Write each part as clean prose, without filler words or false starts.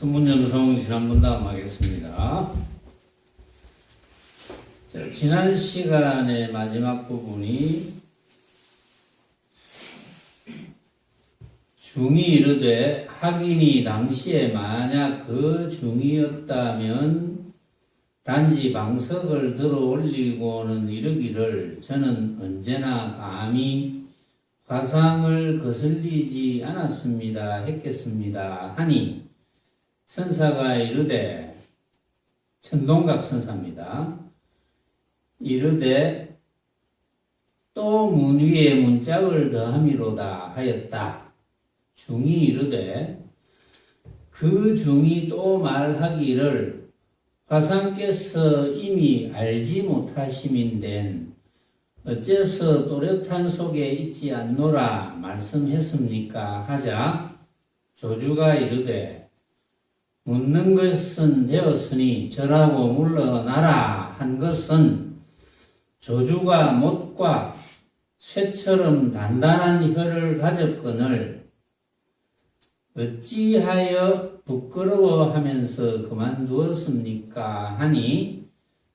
선문연송 지난번다음 하겠습니다. 자, 지난 시간의 마지막 부분이 중이 이르되 학인이 당시에 만약 그 중이었다면 단지 방석을 들어 올리고는 이르기를 저는 언제나 감히 화상을 거슬리지 않았습니다 했겠습니다 하니 선사가 이르되 천동각 선사입니다. 이르되 또 문 위에 문짝을 더함이로다 하였다. 중이 이르되 그 중이 또 말하기를 화상께서 이미 알지 못하심인된 어째서 또렷한 속에 있지 않노라 말씀했습니까 하자 조주가 이르되 묻는 것은 되었으니 절하고 물러나라 한 것은 조주가 못과 쇠처럼 단단한 혀를 가졌거늘 어찌하여 부끄러워하면서 그만두었습니까 하니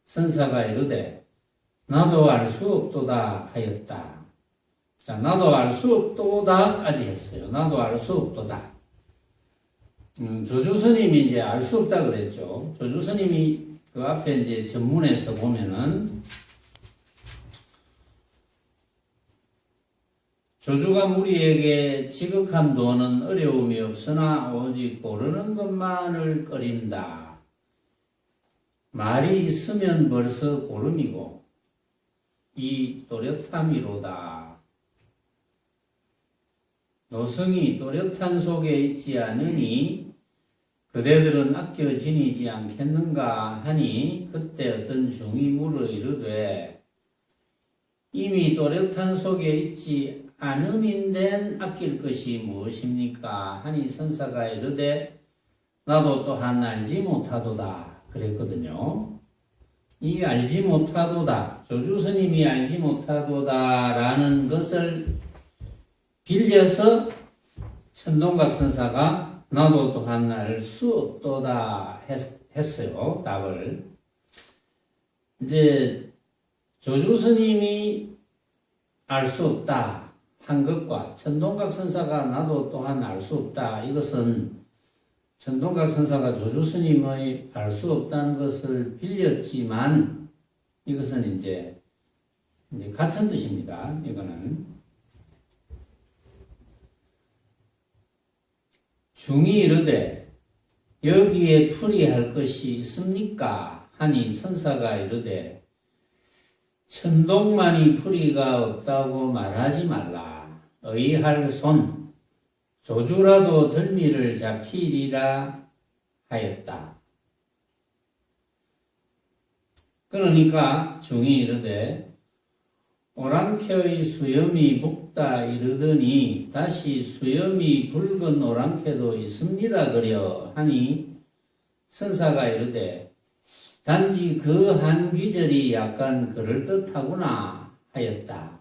선사가 이르되 나도 알 수 없도다 하였다. 자, 나도 알 수 없도다까지 했어요. 나도 알 수 없도다. 조주 스님이 이제 알 수 없다 그랬죠. 조주 스님이 그 앞에 이제 전문에서 보면은 조주가 무리에게 지극한 도는 어려움이 없으나 오직 모르는 것만을 꺼린다. 말이 있으면 벌써 고름이고 이 또렷함이로다. 노성이 또렷한 속에 있지 않으니 그대들은 아껴 지니지 않겠는가 하니 그때 어떤 중이 물어 이르되 이미 또렷한 속에 있지 않음인된 아낄 것이 무엇입니까? 하니 선사가 이르되 나도 또한 알지 못하도다 그랬거든요. 이 알지 못하도다, 조주 스님이 알지 못하도다라는 것을 빌려서 천동각 선사가 나도 또한 알 수 없도다 했어요. 답을. 이제 조주 스님이 알 수 없다 한 것과 천동각 선사가 나도 또한 알 수 없다, 이것은 천동각 선사가 조주 스님의 알 수 없다는 것을 빌렸지만 이것은 이제 같은 뜻입니다. 이거는 중이 이르되 여기에 풀이할 것이 있습니까? 하니 선사가 이르되 천동만이 풀이가 없다고 말하지 말라. 의할 손 조주라도 덜미를 잡히리라 하였다. 그러니까 중이 이르되 오랑캐의 수염이 붓다 이르더니 다시 수염이 붉은 오랑캐도 있습니다 그려 하니 선사가 이르되 단지 그 한 귀절이 약간 그럴듯하구나 하였다.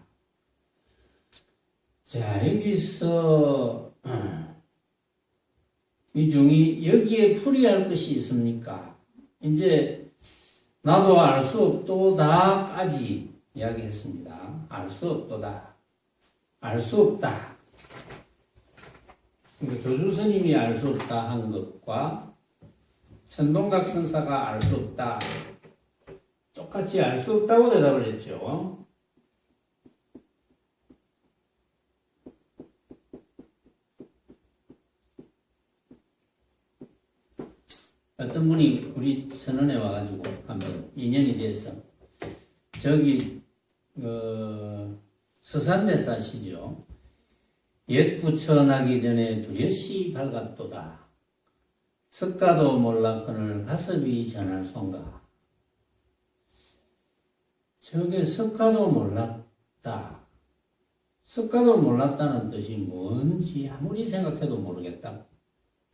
자, 여기서 이 중이 여기에 풀이할 것이 있습니까? 이제 나도 알 수 없도다까지 이야기했습니다. 알 수 없도다. 알 수 없다. 그러니까 조주 스님이 알 수 없다 한 것과 천동각 선사가 알 수 없다, 똑같이 알 수 없다고 대답을 했죠. 어떤 분이 우리 선원에 와가지고 한번 인연이 돼서 저기 서산대 사시죠. 옛 부처나기 전에 두려시 밝았도다. 석가도 몰랐거늘 가섭이 전할 손가. 저게 석가도 몰랐다. 석가도 몰랐다는 뜻이 뭔지 아무리 생각해도 모르겠다.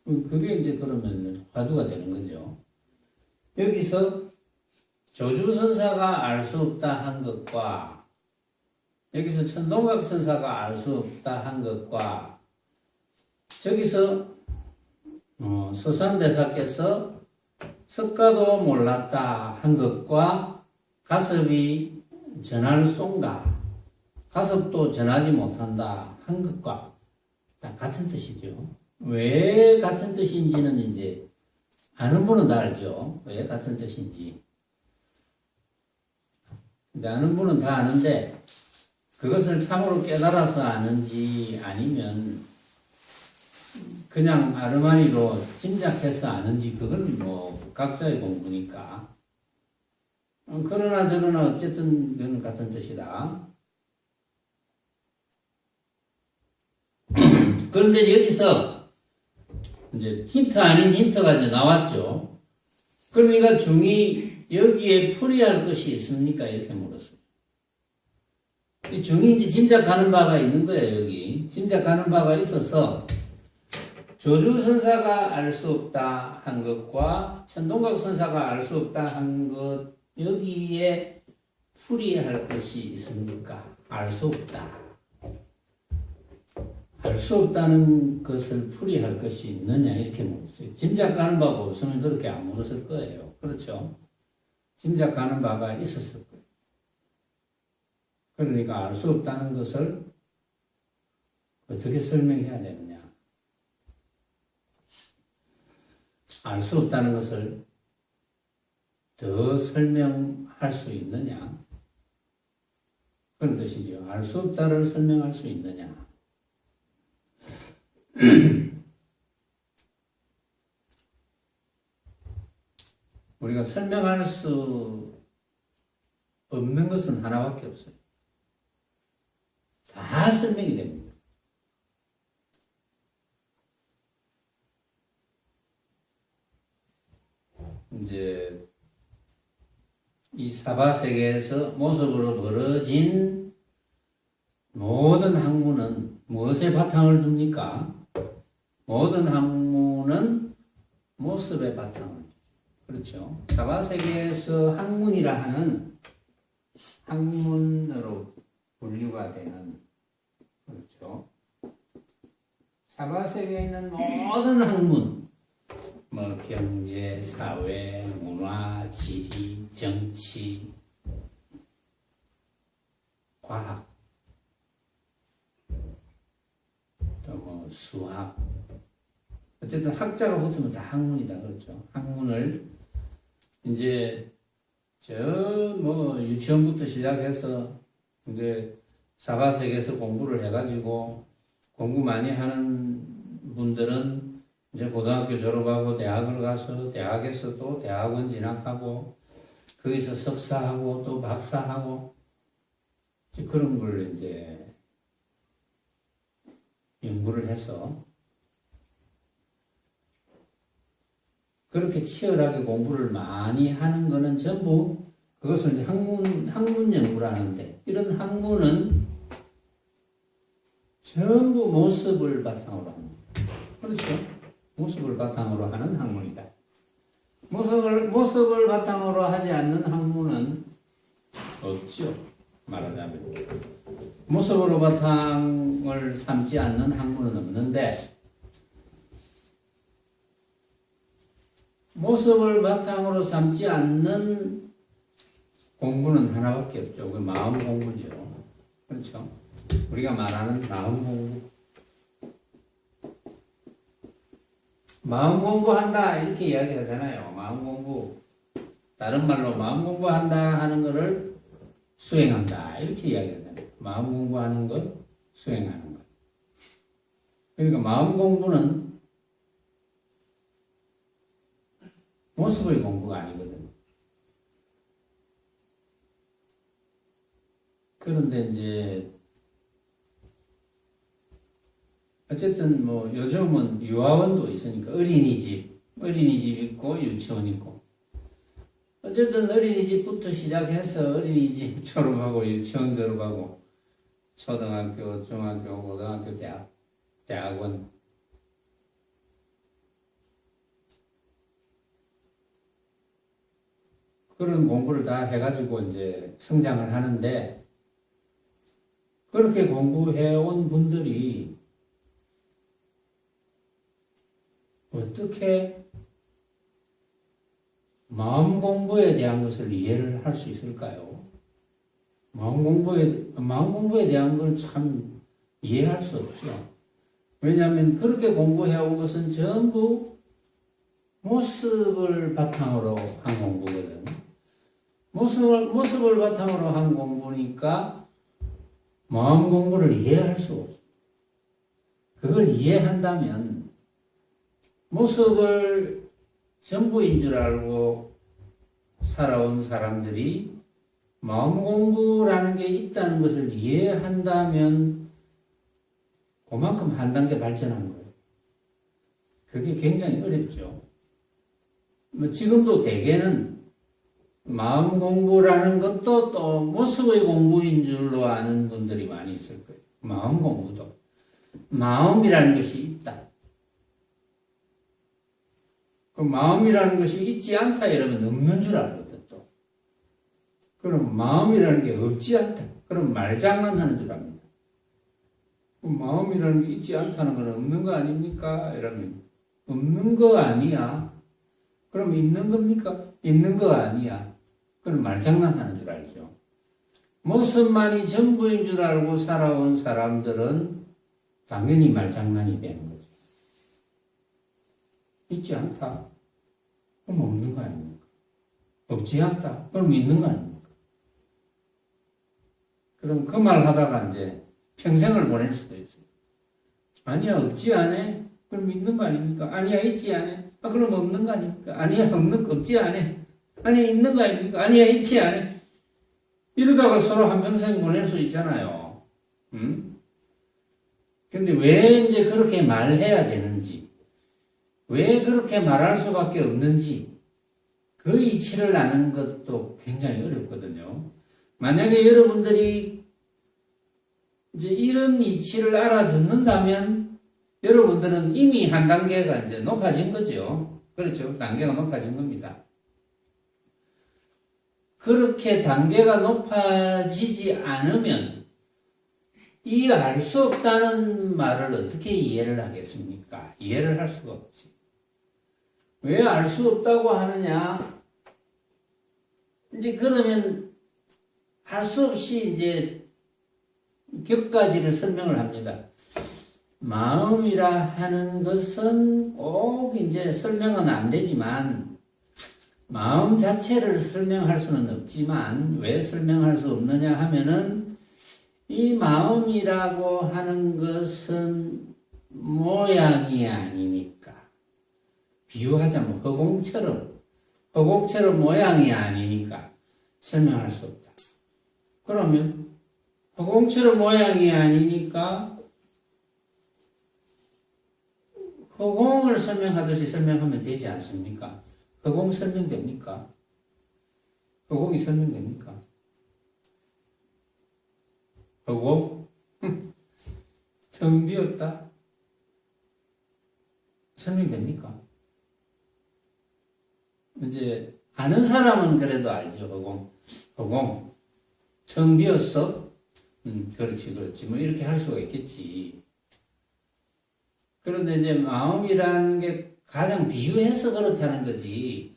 그게 이제 그러면 화두가 되는 거죠. 여기서 조주선사가 알 수 없다 한 것과 여기서 천동각 선사가 알 수 없다 한 것과 저기서 서산대사께서 석가도 몰랐다 한 것과 가섭이 전할 쏜가 가섭도 전하지 못한다 한 것과 다 같은 뜻이죠. 왜 같은 뜻인지는 이제 아는 분은 다 알죠. 왜 같은 뜻인지. 근데 아는 분은 다 아는데 그것을 참으로 깨달아서 아는지 아니면 그냥 아르마니로 짐작해서 아는지 그건 뭐 각자의 공부니까. 그러나 저러나 어쨌든 그건 같은 뜻이다. 그런데 여기서 이제 힌트 아닌 힌트가 이제 나왔죠. 그러니까 중이 여기에 풀이할 것이 있습니까? 이렇게 물었어요. 이 중이 이제 짐작하는 바가 있는 거예요. 여기 짐작하는 바가 있어서 조주선사가 알 수 없다 한 것과 천동각 선사가 알 수 없다 한 것 여기에 풀이할 것이 있습니까? 알 수 없다. 알 수 없다는 것을 풀이할 것이 있느냐 이렇게 물었어요. 짐작가는 바가 없으면 그렇게 안 물었을 거예요. 그렇죠? 짐작가는 바가 있었을 거예요. 그러니까 알 수 없다는 것을 어떻게 설명해야 되느냐. 알 수 없다는 것을 더 설명할 수 있느냐. 그런 뜻이죠. 알 수 없다를 설명할 수 있느냐. 우리가 설명할 수 없는 것은 하나밖에 없어요. 다 설명이 됩니다. 이제 이 사바세계에서 모습으로 벌어진 모든 학문은 무엇에 바탕을 둡니까? 모든 학문은 모습에 바탕을 둡니다. 그렇죠. 사바세계에서 학문이라 하는 학문으로 분류가 되는 그렇죠. 사바세계에 있는 모든 학문 뭐 경제, 사회, 문화, 지리, 정치, 과학, 또 뭐 수학, 어쨌든 학자가 붙으면 다 학문이다 그렇죠. 학문을 이제 저 뭐 유치원부터 시작해서 이제 사바세계에서 공부를 해가지고 공부 많이 하는 분들은 이제 고등학교 졸업하고 대학을 가서 대학에서 또 대학원 진학하고 거기서 석사하고 또 박사하고 이제 그런 걸 이제 연구를 해서 그렇게 치열하게 공부를 많이 하는 거는 전부 그것을 이제 학문 연구를 하는데 이런 학문은 전부 모습을 바탕으로 합니다. 그렇죠? 모습을 바탕으로 하는 학문이다. 모습을 바탕으로 하지 않는 학문은 없죠. 말하자면. 모습으로 바탕을 삼지 않는 학문은 없는데 모습을 바탕으로 삼지 않는 공부는 하나밖에 없죠. 그 마음 공부죠. 그렇죠? 우리가 말하는 마음 공부. 마음 공부한다 이렇게 이야기하잖아요. 마음 공부. 다른 말로 마음 공부한다 하는 것을 수행한다 이렇게 이야기하잖아요. 마음 공부하는 것, 수행하는 것. 그러니까 마음 공부는 모습의 공부가 아니거든요. 그런데 이제 어쨌든 뭐 요즘은 유아원도 있으니까 어린이집 있고 유치원 있고 어쨌든 어린이집부터 시작해서 어린이집 졸업하고 유치원 졸업하고 초등학교, 중학교, 고등학교, 대학원 그런 공부를 다 해가지고 이제 성장을 하는데 그렇게 공부해온 분들이 어떻게 마음 공부에 대한 것을 이해를 할 수 있을까요? 마음 공부에 대한 걸 참 이해할 수 없죠. 왜냐하면 그렇게 공부해온 것은 전부 모습을 바탕으로 한 공부거든. 모습을 바탕으로 한 공부니까 마음 공부를 이해할 수 없어. 그걸 이해한다면 모습을 전부인 줄 알고 살아온 사람들이 마음 공부라는 게 있다는 것을 이해한다면 그만큼 한 단계 발전한 거예요. 그게 굉장히 어렵죠. 지금도 대개는 마음 공부라는 것도 또 모습의 공부인 줄로 아는 분들이 많이 있을 거예요. 마음 공부도. 마음이라는 것이 있다. 그 마음이라는 것이 있지 않다 이러면 없는 줄 알거든 또. 그럼 마음이라는 게 없지 않다. 그럼 말장난하는 줄 압니다. 그 마음이라는 게 있지 않다는 건 없는 거 아닙니까? 이러면 없는 거 아니야. 그럼 있는 겁니까? 있는 거 아니야. 그럼 말장난하는 줄 알죠. 모습만이 전부인 줄 알고 살아온 사람들은 당연히 말장난이 되는 거죠. 있지 않다. 그럼 없는 거 아닙니까? 없지 않다. 그럼 있는 거 아닙니까? 그럼 그 말 하다가 이제 평생을 보낼 수도 있어요. 아니야, 없지 않아? 그럼 있는 거 아닙니까? 아니야, 있지 않아? 아, 그럼 없는 거 아닙니까? 아니야, 없지 않아? 아니야, 있는 거 아닙니까? 아니야, 있지 않아? 이러다가 서로 한평생 보낼 수 있잖아요. 응? 근데 왜 이제 그렇게 말해야 되는지, 왜 그렇게 말할 수밖에 없는지, 그 이치를 아는 것도 굉장히 어렵거든요. 만약에 여러분들이 이제 이런 이치를 알아듣는다면 여러분들은 이미 한 단계가 이제 높아진 거죠. 그렇죠. 단계가 높아진 겁니다. 그렇게 단계가 높아지지 않으면 이 알 수 없다는 말을 어떻게 이해를 하겠습니까? 이해를 할 수가 없지. 왜 알 수 없다고 하느냐? 이제 그러면 할 수 없이 이제 격가지를 설명을 합니다. 마음이라 하는 것은 꼭 이제 설명은 안 되지만 마음 자체를 설명할 수는 없지만 왜 설명할 수 없느냐 하면은 이 마음이라고 하는 것은 모양이 아니니까. 비유하자면 허공처럼 모양이 아니니까 설명할 수 없다. 그러면 허공처럼 모양이 아니니까 허공을 설명하듯이 설명하면 되지 않습니까? 허공 설명됩니까? 허공이 설명됩니까? 허공? 텅 비었다? 설명됩니까? 이제 아는 사람은 그래도 알죠. 허공 텅 비었어? 그렇지 뭐 이렇게 할 수가 있겠지. 그런데 이제 마음이라는 게 가장 비유해서 그렇다는 거지.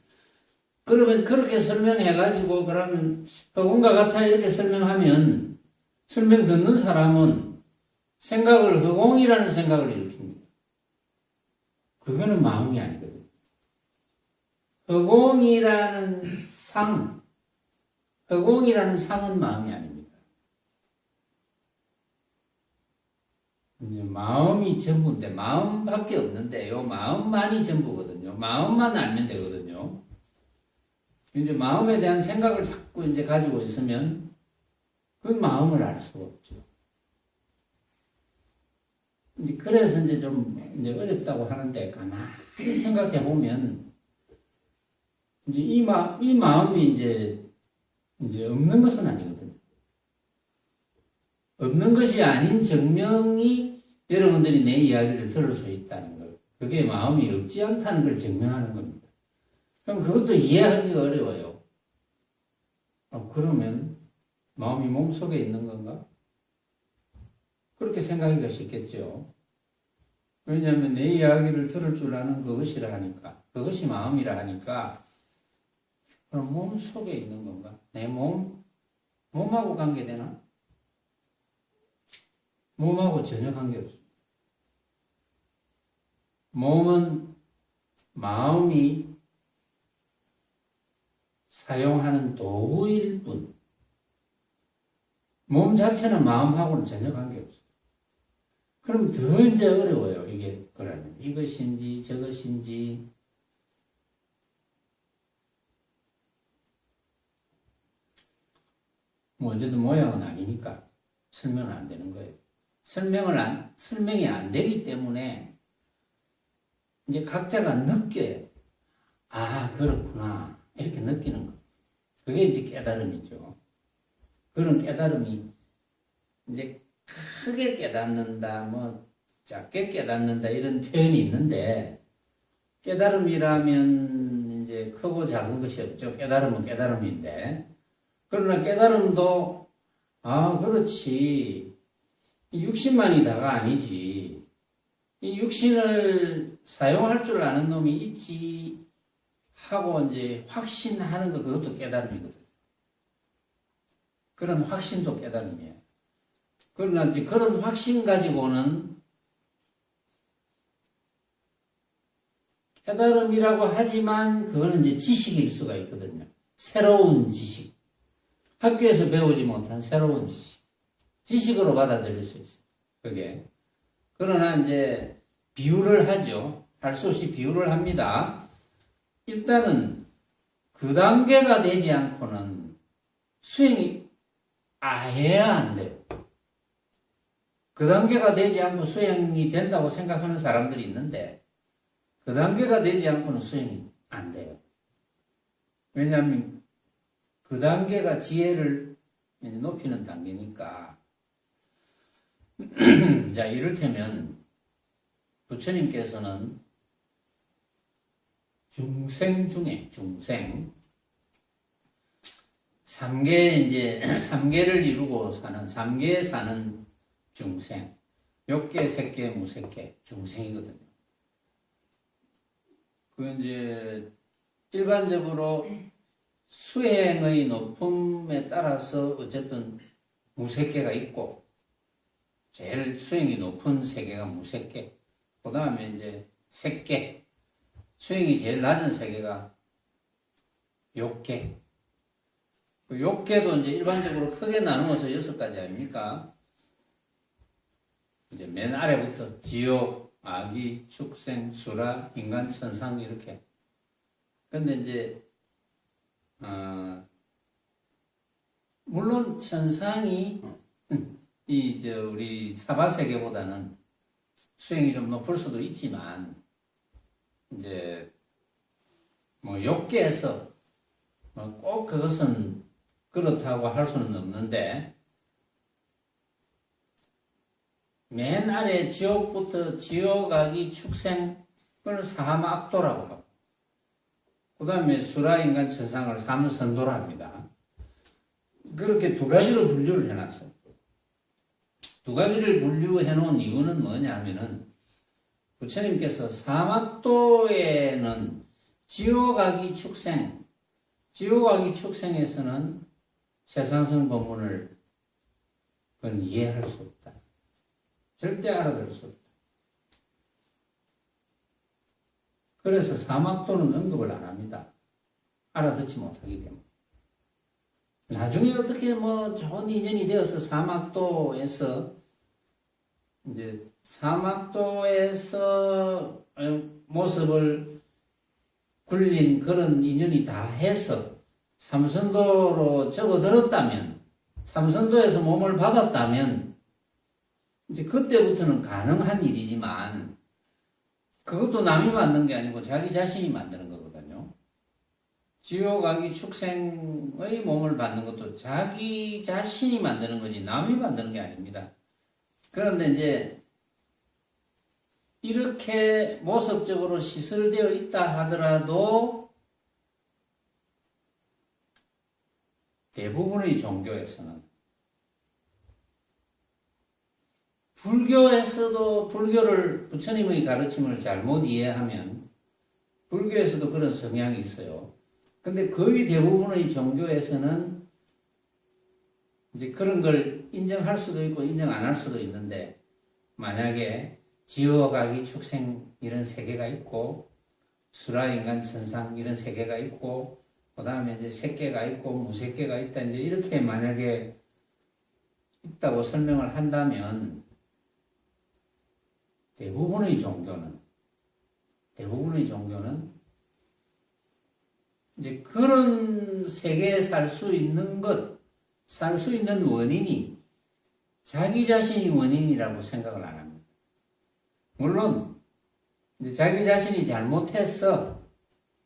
그러면 그렇게 설명해가지고 그러면 허공과 같아 이렇게 설명하면 설명 듣는 사람은 생각을 허공이라는 생각을 일으킵니다. 그거는 마음이 아니거든요. 허공이라는 상은 마음이 아닙니다. 이제 마음이 전부인데 마음밖에 없는데 요 마음만이 전부거든요. 마음만 알면 되거든요. 이제 마음에 대한 생각을 자꾸 이제 가지고 있으면 그 마음을 알 수가 없죠. 이제 그래서 이제 좀 이제 어렵다고 하는데 가만히 생각해 보면 이제 이 마음이 이제 없는 것은 아니거든요. 없는 것이 아닌 증명이 여러분들이 내 이야기를 들을 수 있다는 걸. 그게 마음이 없지 않다는 걸 증명하는 겁니다. 그럼 그것도 이해하기가 어려워요. 그러면 마음이 몸속에 있는 건가? 그렇게 생각하기가 쉽겠죠. 왜냐하면 내 이야기를 들을 줄 아는 그것이라 하니까, 그것이 마음이라 하니까, 그럼 몸 속에 있는 건가? 내 몸하고 관계되나? 몸하고 전혀 관계없습니다. 몸은 마음이 사용하는 도구일 뿐, 몸 자체는 마음하고는 전혀 관계없어요. 그럼 더 이제 어려워요. 이게 그러면 이것인지 저것인지. 뭐 어쨌든 모양은 아니니까 설명은 안 되는 거예요. 설명이 안 되기 때문에 이제 각자가 느껴요. 아, 그렇구나. 이렇게 느끼는 거. 그게 이제 깨달음이죠. 그런 깨달음이 이제 크게 깨닫는다, 뭐 작게 깨닫는다 이런 표현이 있는데, 깨달음이라면 이제 크고 작은 것이 없죠. 깨달음은 깨달음인데, 그러나 깨달음도 아, 그렇지. 육신만이 다가 아니지. 이 육신을 사용할 줄 아는 놈이 있지 하고 이제 확신하는 것, 그것도 깨달음이거든. 그런 확신도 깨달음이에요. 그러나 이제 그런 확신 가지고는 깨달음이라고 하지만 그거는 이제 지식일 수가 있거든요. 새로운 지식. 학교에서 배우지 못한 새로운 지식. 지식으로 받아들일 수 있어요. 그게. 그러나 이제 비유를 하죠. 할 수 없이 비유를 합니다. 일단은 그 단계가 되지 않고는 수행이 아예 안 돼요. 그 단계가 되지 않고 수행이 된다고 생각하는 사람들이 있는데, 그 단계가 되지 않고는 수행이 안 돼요. 왜냐하면 그 단계가 지혜를 높이는 단계니까. 자, 이를테면 부처님께서는 중생 중에 중생 3개를 이루고 사는 3개에 사는 중생, 욕계, 색계, 무색계 중생이거든요. 그 이제 일반적으로 수행의 높음에 따라서 어쨌든 무색계가 있고, 제일 수행이 높은 세계가 무색계, 그 다음에 이제 색계, 수행이 제일 낮은 세계가 욕계. 그 욕계도 이제 일반적으로 크게 나누어서 6가지 아닙니까? 이제 맨 아래부터 지옥, 악의, 축생, 수라, 인간, 천상 이렇게. 근데 이제 물론 천상이 우리 사바세계보다는 수행이 좀 높을 수도 있지만, 이제 뭐 욕계에서 꼭 그것은 그렇다고 할 수는 없는데, 맨 아래 지옥부터 지옥, 악의, 축생, 그걸 사함악도라고 하고, 그 다음에 수라, 인간, 천상을 삼선도라 합니다. 그렇게 두 가지로 분류를 해놨어요. 두 가지를 분류해 놓은 이유는 뭐냐 하면은, 부처님께서 사막도에는 지옥, 악의, 축생, 지옥, 악의, 축생에서는 세상성 법문을 그건 이해할 수 없다. 절대 알아들을 수 없다. 그래서 사막도는 언급을 안 합니다. 알아듣지 못하기 때문에. 나중에 어떻게 뭐 좋은 인연이 되어서 사막도에서 이제 사막도에서 모습을 굴린 그런 인연이 다 해서 삼선도로 접어들었다면, 삼선도에서 몸을 받았다면, 이제 그때부터는 가능한 일이지만, 그것도 남이 만든 게 아니고 자기 자신이 만드는 거거든요. 지옥, 악의, 축생의 몸을 받는 것도 자기 자신이 만드는 거지 남이 만드는 게 아닙니다. 그런데 이제 이렇게 모습적으로 시설되어 있다 하더라도 대부분의 종교에서는 불교에서도 불교를 부처님의 가르침을 잘못 이해하면 불교에서도 그런 성향이 있어요. 근데 거의 대부분의 종교에서는 이제 그런 걸 인정할 수도 있고 인정 안 할 수도 있는데, 만약에 지옥, 악이, 축생 이런 세계가 있고 수라, 인간, 천상 이런 세계가 있고 그 다음에 이제 색계가 있고 무색계가 있다, 이제 이렇게 만약에 있다고 설명을 한다면 대부분의 종교는 이제 그런 세계에 살 수 있는 살 수 있는 원인이 자기 자신이 원인이라고 생각을 안 합니다. 물론 이제 자기 자신이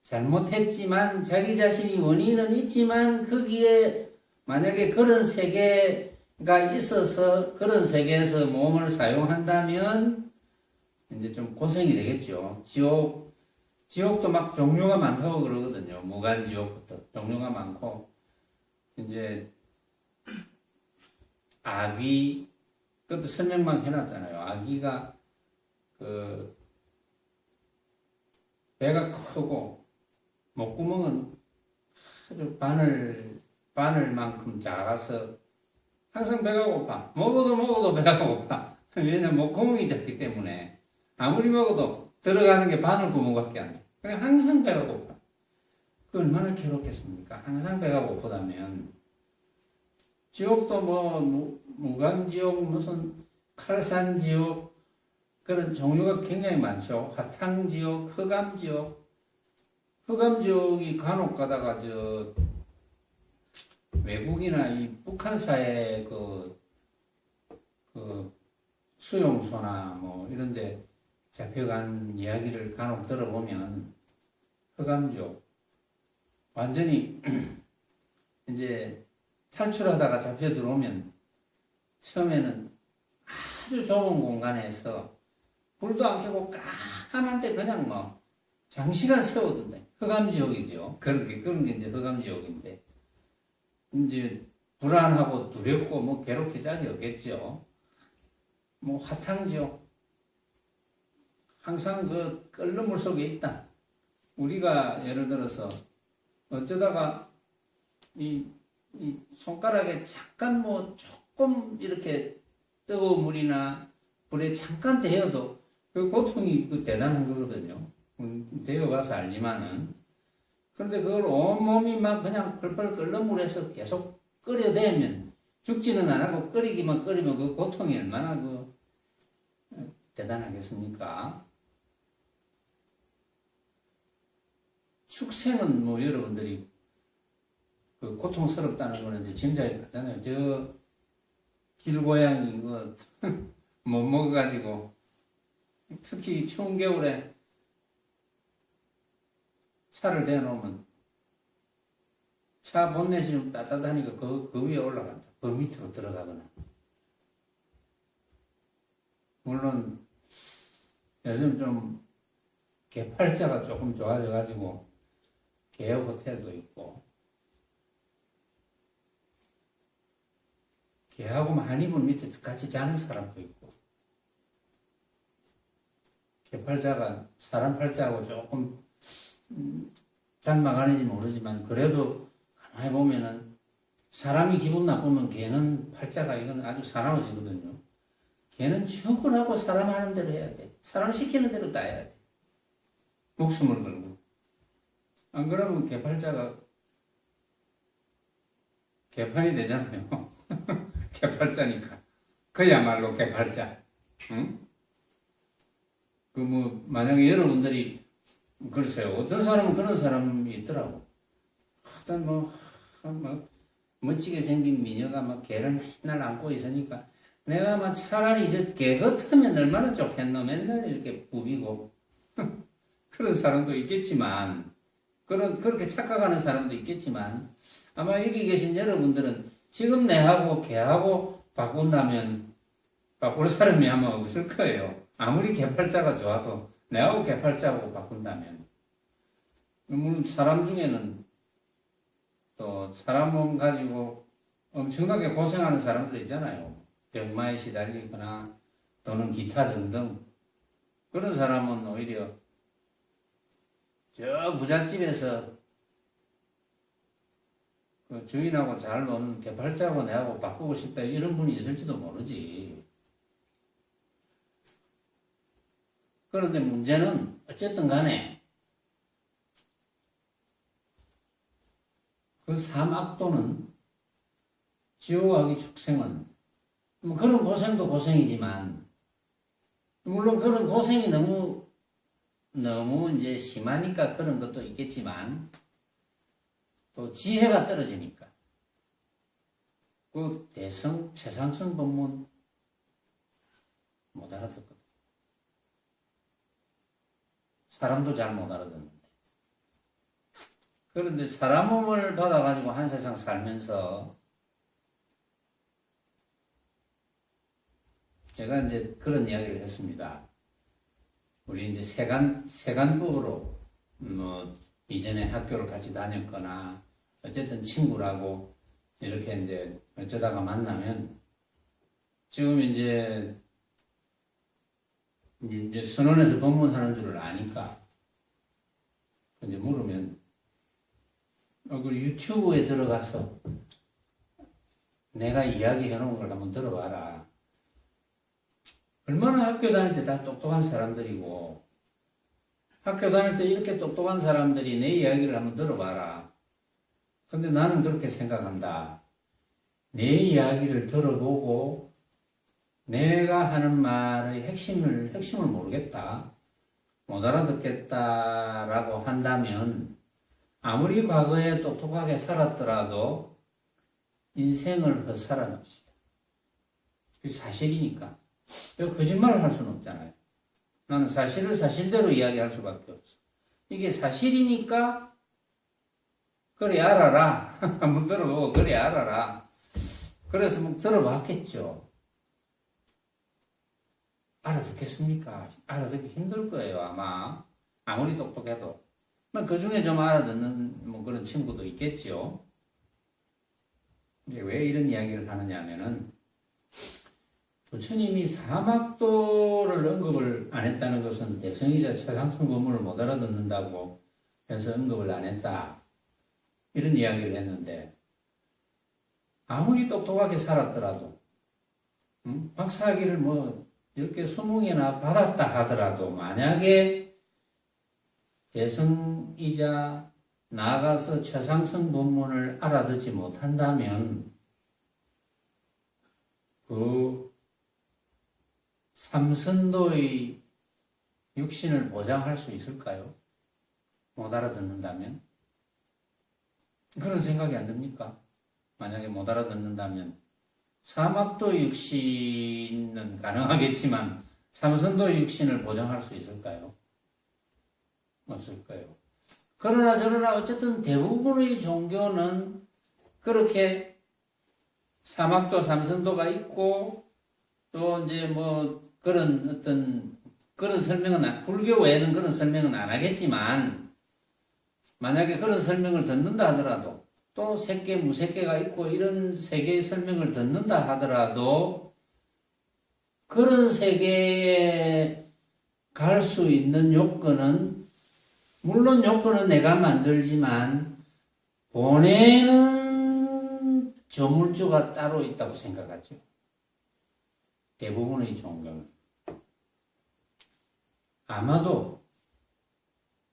잘못했지만 자기 자신이 원인은 있지만 거기에 만약에 그런 세계가 있어서 그런 세계에서 몸을 사용한다면 이제 좀 고생이 되겠죠. 지옥도 막 종류가 많다고 그러거든요. 무간지옥부터 종류가 많고, 이제 아귀, 그것도 설명만 해놨잖아요. 아귀가 그 배가 크고 목구멍은 아주 바늘만큼 작아서 항상 배가 고파. 먹어도 배가 고파. 왜냐면 목구멍이 작기 때문에 아무리 먹어도 들어가는 게 바늘구멍밖에 안 돼. 그래 항상 배가 고파. 그 얼마나 괴롭겠습니까? 항상 배가 고프다면. 지옥도 무간지옥, 무슨 칼산지옥, 그런 종류가 굉장히 많죠. 화탕지옥, 흑암지옥이 간혹 가다가 외국이나 이 북한사의 그 수용소나 뭐 이런데 잡혀간 이야기를 간혹 들어보면, 흑암지옥 완전히 이제 탈출하다가 잡혀 들어오면 처음에는 아주 좁은 공간에서 불도 안 켜고 깜깜한데 그냥 뭐 장시간 세워둔대. 흑암지옥이죠. 그런 게 이제 흑암지옥인데, 이제 불안하고 두렵고 뭐 괴롭기 짝이 없겠죠. 뭐 화탕지옥, 항상 그 끓는 물 속에 있다. 우리가 예를 들어서 어쩌다가 이 손가락에 잠깐 뭐 조금 이렇게 뜨거운 물이나 불에 잠깐 데여도 그 고통이 대단한 거거든요. 데여봐서 알지만은. 그런데 그걸 온몸이 막 그냥 펄펄 끓는 물에서 계속 끓여대면, 죽지는 안 하고 끓이기만 끓이면 그 고통이 얼마나 대단하겠습니까? 축생은 뭐 여러분들이 그 고통스럽다는 거는 이제 짐작이 가잖아요. 저 길고양이 못 먹어가지고, 특히 추운 겨울에 차를 대놓으면 차 본넷이 좀 따뜻하니까 그 위에 올라간다. 그 밑으로 들어가거나. 물론 요즘 좀 개팔자가 조금 좋아져가지고 개업 호텔도 있고, 개하고 한 이불 밑에 같이 자는 사람도 있고, 개팔자가 사람 팔자하고 조금 닮아가는지 모르지만 그래도 가만히 보면은 사람이 기분 나쁘면 개는 팔자가 이건 아주 사나워지거든요. 개는 출근하고 사람 하는 대로 해야 돼. 사람 시키는 대로 다 해야 돼. 목숨을 걸고. 안 그러면 개팔자가 개판이 되잖아요. 개팔자니까. 그야말로 개팔자. 응? 만약에 여러분들이, 글쎄요, 어떤 사람은 그런 사람이 있더라고. 어떤 멋지게 생긴 미녀가 막 개를 맨날 안고 있으니까 내가 막 차라리 저 개 같으면 얼마나 좋겠노. 맨날 이렇게 부비고. 그런 사람도 있겠지만, 그렇게 착각하는 사람도 있겠지만, 아마 여기 계신 여러분들은 지금 내하고 개하고 바꾼다면 바꿀 사람이 아마 없을 거예요. 아무리 개팔자가 좋아도 내하고 개팔자하고 바꾼다면. 물론 사람 중에는 또 사람 몸 가지고 엄청나게 고생하는 사람들 있잖아요. 병마에 시달리거나 또는 기타 등등 그런 사람은 오히려 저 부잣집에서 그 주인하고 잘 노는 개팔자고 내하고 바꾸고 싶다 이런 분이 있을지도 모르지. 그런데 문제는 어쨌든 간에 그 삼악도는 지옥 악의 축생은 뭐 그런 고생도 고생이지만 물론 그런 고생이 너무 이제 심하니까 그런 것도 있겠지만 또 지혜가 떨어지니까 그 최상승 법문 못 알아듣거든. 사람도 잘 못 알아듣는데. 그런데 사람 몸을 받아가지고 한 세상 살면서 제가 이제 그런 이야기를 했습니다. 우리 이제 세간부로 뭐 이전에 학교를 같이 다녔거나 어쨌든 친구라고 이렇게 이제 어쩌다가 만나면 지금 이제 선원에서 법문하는 줄을 아니까 이제 물으면 그 유튜브에 들어가서 내가 이야기해 놓은 걸 한번 들어봐라. 얼마나 학교 다닐 때 다 똑똑한 사람들이고 학교 다닐 때 이렇게 똑똑한 사람들이 내 이야기를 한번 들어봐라. 근데 나는 그렇게 생각한다. 내 이야기를 들어보고 내가 하는 말의 핵심을 모르겠다. 못 알아듣겠다라고 한다면 아무리 과거에 똑똑하게 살았더라도 인생을 헛살아는 것이다. 그게 사실이니까. 거짓말을 할 수는 없잖아요. 나는 사실을 사실대로 이야기할 수밖에 없어. 이게 사실이니까 그래 알아라. 한번 들어보고 그래 알아라. 그래서 뭐 들어봤겠죠. 알아듣겠습니까? 알아듣기 힘들 거예요 아마. 아무리 똑똑해도. 그 중에 좀 알아듣는 뭐 그런 친구도 있겠죠. 근데 왜 이런 이야기를 하느냐면은 부처님이 사막도를 언급을 안 했다는 것은 대성이자 최상승 법문을 못 알아듣는다고 해서 언급을 안 했다. 이런 이야기를 했는데 아무리 똑똑하게 살았더라도 박사학위를 뭐 이렇게 20개나 받았다 하더라도 만약에 대성이자 나아가서 최상승 법문을 알아듣지 못한다면 그 삼선도의 육신을 보장할 수 있을까요? 못 알아듣는다면? 그런 생각이 안 듭니까? 만약에 못 알아듣는다면 사막도의 육신은 가능하겠지만 삼선도의 육신을 보장할 수 있을까요? 없을까요? 그러나 저러나 어쨌든 대부분의 종교는 그렇게 사막도 삼선도가 있고 또 이제 뭐 그런 어떤 그런 설명은 불교 외에는 그런 설명은 안 하겠지만 만약에 그런 설명을 듣는다 하더라도 또 색계 무색계가 있고 이런 세계의 설명을 듣는다 하더라도 그런 세계에 갈 수 있는 요건은 물론 요건은 내가 만들지만 보내는 조물주가 따로 있다고 생각하죠. 대부분의 종교는. 아마도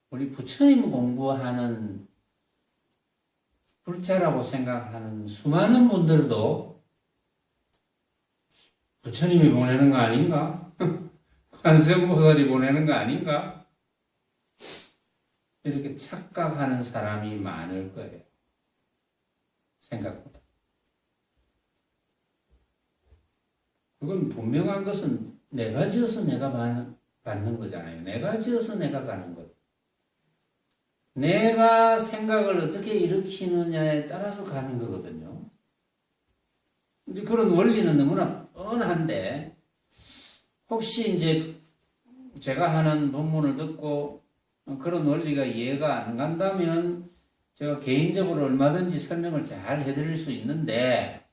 우리 부처님 공부하는 불자라고 생각하는 수많은 분들도 부처님이 보내는 거 아닌가? 관세음보살이 보내는 거 아닌가? 이렇게 착각하는 사람이 많을 거예요. 생각보다. 그건 분명한 것은 내가 지어서 내가 받는 거잖아요. 내가 지어서 내가 가는 것. 내가 생각을 어떻게 일으키느냐에 따라서 가는 거거든요. 이제 그런 원리는 너무나 뻔한데, 혹시 이제 제가 하는 본문을 듣고 그런 원리가 이해가 안 간다면 제가 개인적으로 얼마든지 설명을 잘 해드릴 수 있는데,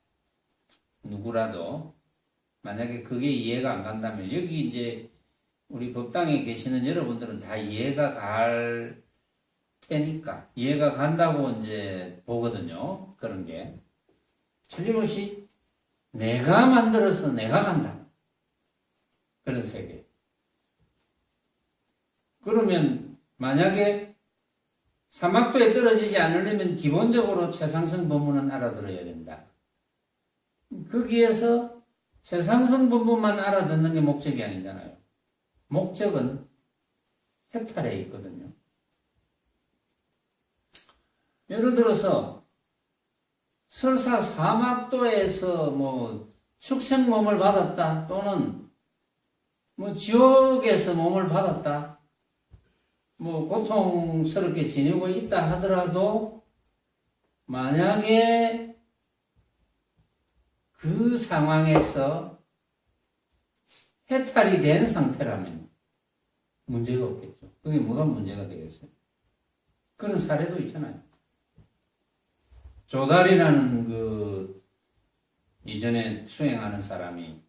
누구라도 만약에 그게 이해가 안 간다면 여기 이제 우리 법당에 계시는 여러분들은 다 이해가 갈 테니까 이해가 간다고 이제 보거든요. 그런 게 틀림없이 내가 만들어서 내가 간다. 그런 세계. 그러면 만약에 사막도에 떨어지지 않으려면 기본적으로 최상승 법문은 알아들어야 된다. 거기에서 최상승 법문만 알아듣는 게 목적이 아니잖아요. 목적은 해탈에 있거든요. 예를 들어서 설사 사막도에서 뭐 축생 몸을 받았다 또는 뭐 지옥에서 몸을 받았다 뭐 고통스럽게 지내고 있다 하더라도 만약에 그 상황에서 해탈이 된 상태라면 문제가 없겠죠. 그게 뭐가 문제가 되겠어요? 그런 사례도 있잖아요. 조달이라는 그 이전에 수행하는 사람이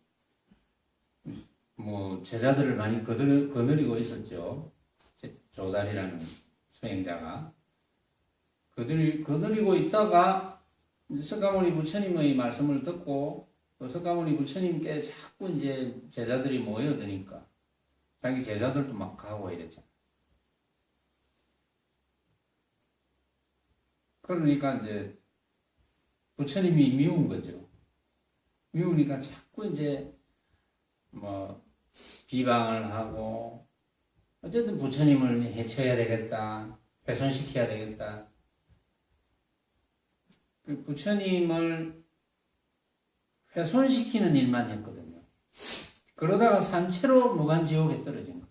뭐 제자들을 많이 거느리고 있었죠. 조달이라는 수행자가 거느리고 있다가 석가모니 부처님의 말씀을 듣고 석가모니 부처님께 자꾸 이제 제자들이 모여드니까 자기 제자들도 막 가고 이랬잖아. 그러니까 이제 부처님이 미운 거죠. 미우니까 자꾸 이제 뭐 비방을 하고 어쨌든 부처님을 해쳐야 되겠다, 훼손시켜야 되겠다. 부처님을 훼손시키는 일만 했거든요. 그러다가 산채로 무간지옥에 떨어진 거예요.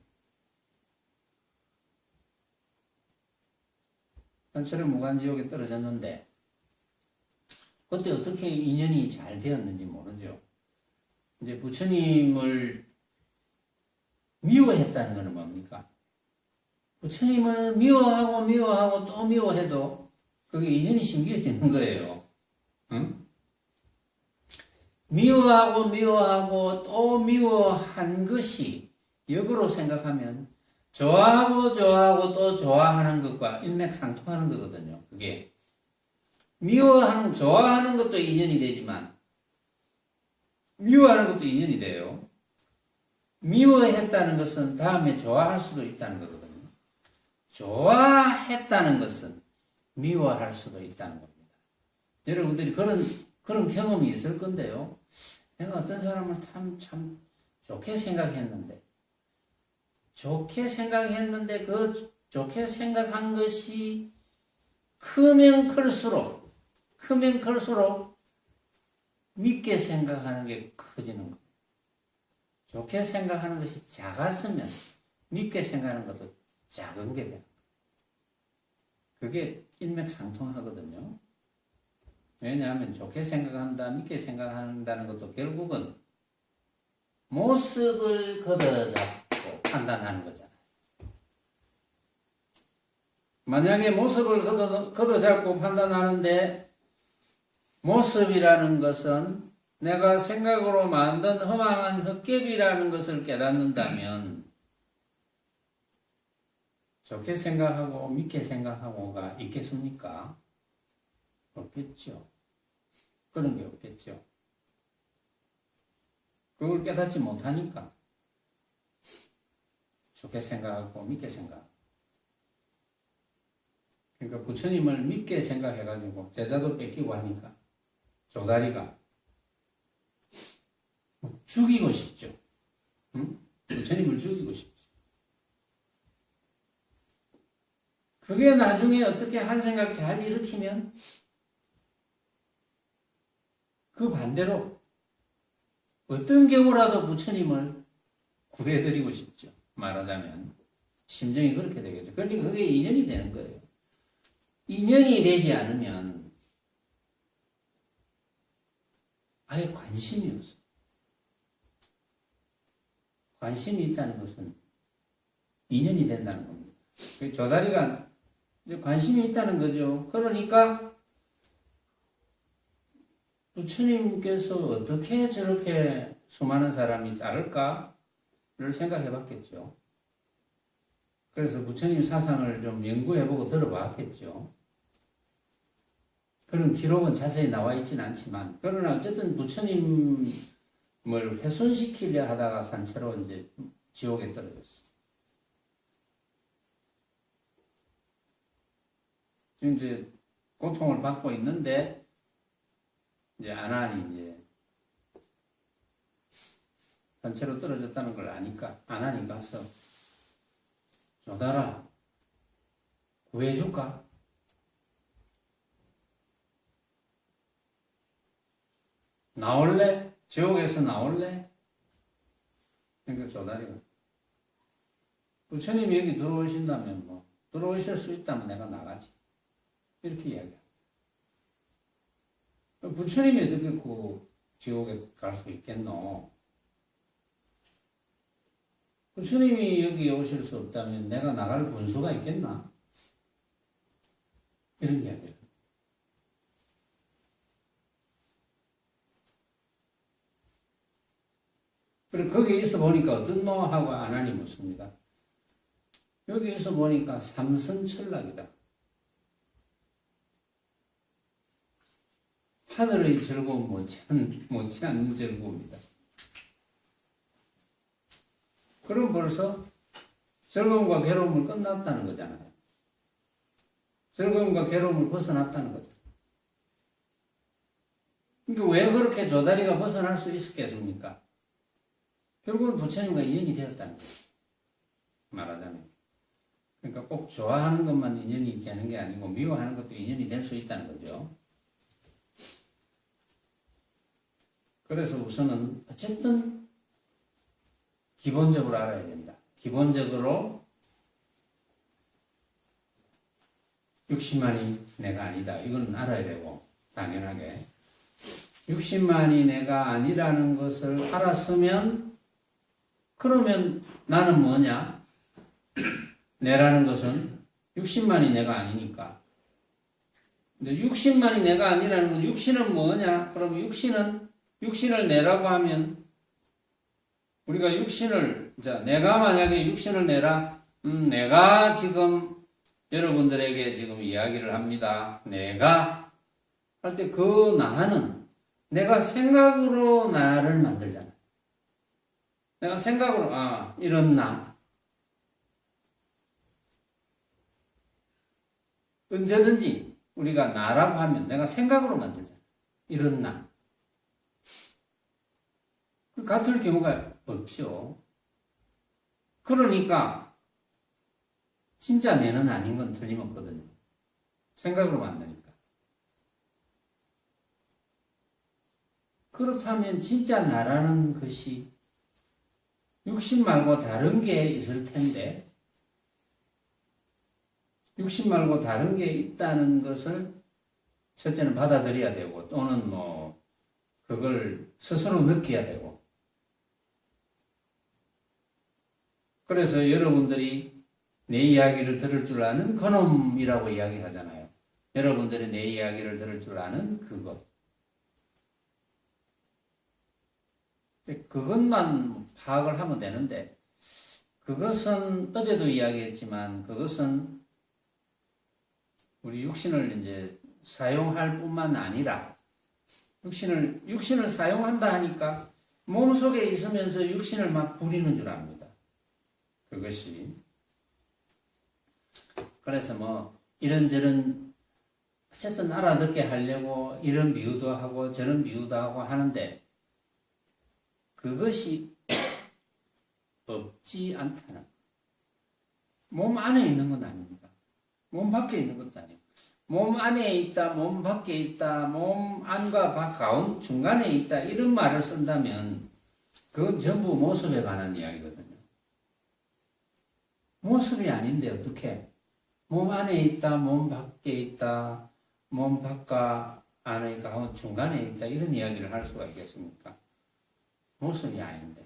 산채로 무간지옥에 떨어졌는데 그때 어떻게 인연이 잘 되었는지 모르죠. 이제 부처님을 미워했다는 것은 뭡니까? 부처님을 미워하고 또 미워해도 그게 인연이 심겨지는 거예요. 응? 미워하고 또 미워한 것이 역으로 생각하면 좋아하고 또 좋아하는 것과 일맥상통하는 거거든요. 그게 좋아하는 것도 인연이 되지만 미워하는 것도 인연이 돼요. 미워했다는 것은 다음에 좋아할 수도 있다는 거거든요. 좋아했다는 것은 미워할 수도 있다는 겁니다. 여러분들이 그런 경험이 있을 건데요. 내가 어떤 사람을 참 좋게 생각했는데 그 좋게 생각한 것이 크면 클수록 믿게 생각하는 게 커지는 거예요. 좋게 생각하는 것이 작았으면 믿게 생각하는 것도 작은 게 돼요. 그게 일맥상통하거든요. 왜냐하면 좋게 생각한다, 믿게 생각한다는 것도 결국은 모습을 걷어잡고 판단하는 거잖아요. 만약에 모습을 걷어잡고 판단하는데 모습이라는 것은 내가 생각으로 만든 허망한 헛개비라는 것을 깨닫는다면 좋게 생각하고 믿게 생각하고가 있겠습니까? 없겠죠. 그런 게 없겠죠. 그걸 깨닫지 못하니까 좋게 생각하고 믿게 생각. 그러니까 부처님을 믿게 생각해가지고 제자도 뺏기고 하니까 조다리가 죽이고 싶죠. 응? 부처님을 죽이고 싶죠. 그게 나중에 어떻게 한 생각 잘 일으키면 그 반대로 어떤 경우라도 부처님을 구해드리고 싶죠. 말하자면 심정이 그렇게 되겠죠. 그러니까 그게 인연이 되는 거예요. 인연이 되지 않으면 아예 관심이 없어. 관심이 있다는 것은 인연이 된다는 겁니다. 조다리가 관심이 있다는 거죠. 그러니까 부처님께서 어떻게 저렇게 수많은 사람이 따를까를 생각해 봤겠죠. 그래서 부처님 사상을 좀 연구해보고 들어봤겠죠. 그런 기록은 자세히 나와 있지는 않지만, 그러나 어쨌든 부처님을 훼손시키려 하다가 산채로 이제 지옥에 떨어졌어. 지금 이제 고통을 받고 있는데, 이제 아난이 이제 산채로 떨어졌다는 걸 아니까, 아난이 가서, 조달아, 구해줄까? 나올래? 지옥에서 나올래? 그러니까 조달이가, 부처님이 여기 들어오신다면 뭐, 들어오실 수 있다면 내가 나가지. 이렇게 이야기해요. 부처님이 어떻게 그 지옥에 갈 수 있겠노? 부처님이 여기 오실 수 없다면 내가 나갈 분수가 있겠나? 이런 이야기예요. 그리고 거기에 있어 보니까 어떤 노하고 아난이 묻습니다. 여기 있어 보니까 삼선철락이다. 하늘의 즐거움 못지않는 즐거움이다. 그럼 벌써 즐거움과 괴로움을 끝났다는 거잖아요. 즐거움과 괴로움을 벗어났다는 거죠. 그러니까 왜 그렇게 조다리가 벗어날 수 있었겠습니까? 결국은 부처님과 인연이 되었다는 거예요. 말하자면. 그러니까 꼭 좋아하는 것만 인연이 되는 게 아니고 미워하는 것도 인연이 될 수 있다는 거죠. 그래서 우선은 어쨌든 기본적으로 알아야 된다. 기본적으로 육신만이 내가 아니다. 이건 알아야 되고 당연하게 육신만이 내가 아니라는 것을 알았으면 그러면 나는 뭐냐? 내라는 것은 육신만이 내가 아니니까. 근데 육신만이 내가 아니라는 건 육신은 뭐냐? 그럼 육신을 내라고 하면 우리가 내가 만약에 육신을 내라, 내가 지금 여러분들에게 지금 이야기를 합니다. 내가 할 때 그 나는 내가 생각으로 나를 만들잖아. 내가 생각으로 이런 나 언제든지 우리가 나라고 하면 내가 생각으로 만들잖아. 이런 나 같을 경우가 없죠. 그러니까 진짜 내는 아닌 건 틀림없거든요. 생각으로 만드니까. 그렇다면 진짜 나라는 것이 육신 말고 다른 게 있을 텐데 육신 말고 다른 게 있다는 것을 첫째는 받아들여야 되고 또는 뭐 그걸 스스로 느껴야 되고 그래서 여러분들이 내 이야기를 들을 줄 아는 그놈이라고 이야기하잖아요. 여러분들이 내 이야기를 들을 줄 아는 그것. 그것만 파악을 하면 되는데 그것은 어제도 이야기했지만 그것은 우리 육신을 이제 사용할 뿐만 아니라 육신을 사용한다 하니까 몸속에 있으면서 육신을 막 부리는 줄 압니다. 그것이. 그래서 뭐 이런저런 어쨌든 알아듣게 하려고 이런 비유도 하고 저런 비유도 하고 하는데 그것이 없지 않다는 몸 안에 있는 건 아닙니다. 몸 밖에 있는 것도 아니고 몸 안에 있다, 몸 밖에 있다, 몸 안과 밖 가운 중간에 있다 이런 말을 쓴다면 그건 전부 모습에 관한 이야기거든요. 모습이 아닌데 어떻게 몸 안에 있다, 몸 밖에 있다, 몸 밖과 안에 가운 중간에 있다 이런 이야기를 할 수가 있겠습니까? 모습이 아닌데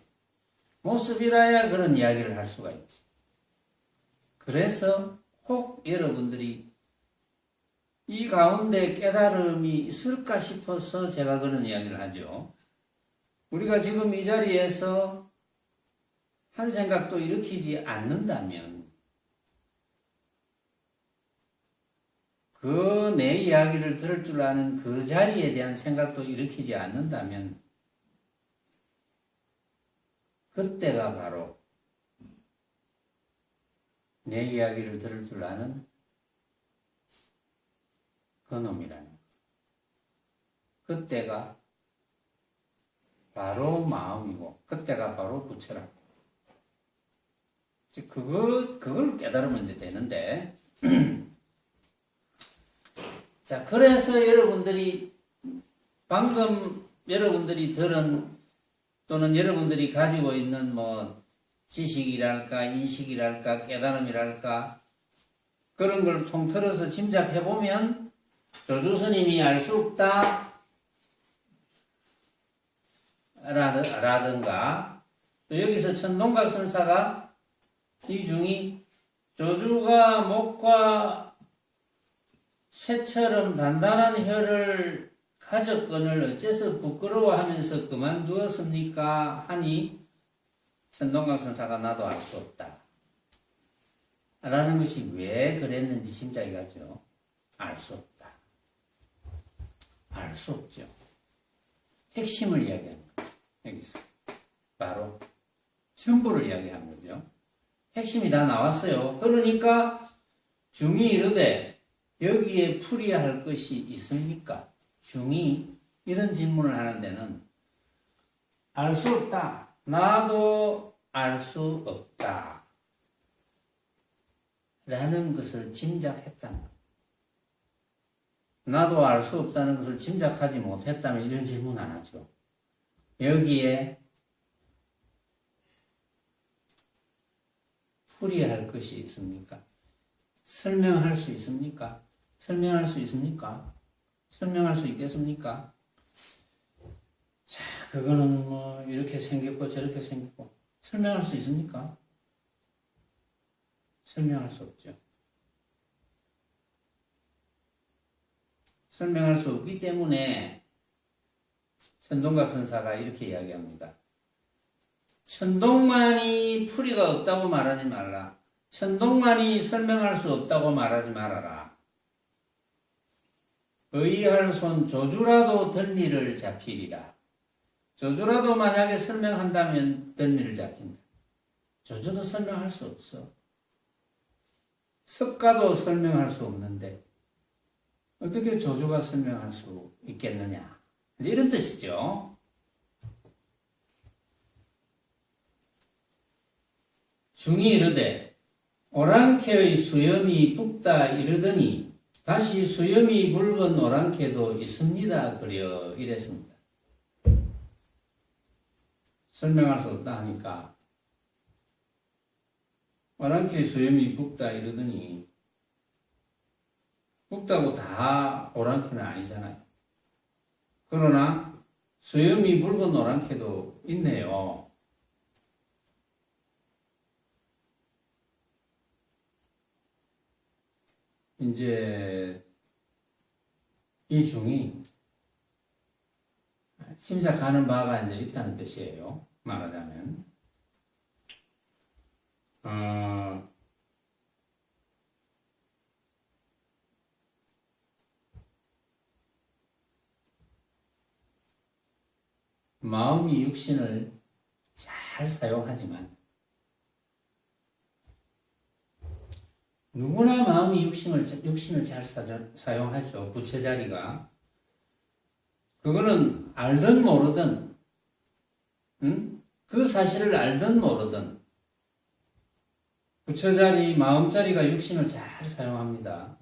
모습이라야 그런 이야기를 할 수가 있지. 그래서 혹 여러분들이 이 가운데 깨달음이 있을까 싶어서 제가 그런 이야기를 하죠. 우리가 지금 이 자리에서 한 생각도 일으키지 않는다면 그 내 이야기를 들을 줄 아는 그 자리에 대한 생각도 일으키지 않는다면 그때가 바로 내 이야기를 들을 줄 아는 그놈이라는 거. 그때가 바로 마음이고 그때가 바로 부처라고. 그걸 깨달으면 이제 되는데 자, 그래서 여러분들이 방금 여러분들이 들은 또는 여러분들이 가지고 있는 뭐 지식이랄까 인식이랄까 깨달음이랄까 그런 걸 통틀어서 짐작해보면 조주스님이 알 수 없다 라든가 또 여기서 천동각 선사가 이 중이 조주가 목과 쇠처럼 단단한 혀를 가졌건을 어째서 부끄러워하면서 그만두었습니까? 하니 천동각 선사가 나도 알 수 없다 라는 것이 왜 그랬는지 짐작이 가죠. 알 수 없다. 알 수 없죠. 핵심을 이야기하는 거예요. 여기서 바로 전부를 이야기하는 거죠. 핵심이 다 나왔어요. 그러니까 중이 이르되 여기에 풀이해야 할 것이 있습니까? 중이 이런 질문을 하는 데는 알 수 없다. 나도 알 수 없다. 라는 것을 짐작했다는 거예요. 나도 알 수 없다는 것을 짐작하지 못했다면 이런 질문 안 하죠. 여기에 풀이해야 할 것이 있습니까? 설명할 수 있습니까? 설명할 수 있습니까? 설명할 수 있겠습니까? 자, 그거는 뭐 이렇게 생겼고 저렇게 생겼고 설명할 수 있습니까? 설명할 수 없죠. 설명할 수 없기 때문에 천동각 선사가 이렇게 이야기합니다. 천동만이 풀이가 없다고 말하지 말라. 천동만이 설명할 수 없다고 말하지 말아라. 의할 손 조주라도 덜미를 잡히리라. 조주라도 만약에 설명한다면 덜미를 잡힌다. 조주도 설명할 수 없어. 석가도 설명할 수 없는데 어떻게 조주가 설명할 수 있겠느냐. 이런 뜻이죠. 중이 이르되 오랑캐의 수염이 붓다 이르더니 다시 수염이 붉은 오랑캐도 있습니다. 그려 이랬습니다. 설명할 수 없다 하니까 오랑캐의 수염이 붓다 이르더니 붓다고 다 오랑캐는 아니잖아요. 그러나 수염이 붉은 오랑캐도 있네요. 이제 이 중이 짐작하는 바가 이제 있다는 뜻이에요. 말하자면 마음이 육신을 잘 사용하지만 누구나 마음이 육신을 잘 사용하죠. 부처 자리가. 그거는 알든 모르든, 그 사실을 알든 모르든, 부처 자리, 마음 자리가 육신을 잘 사용합니다.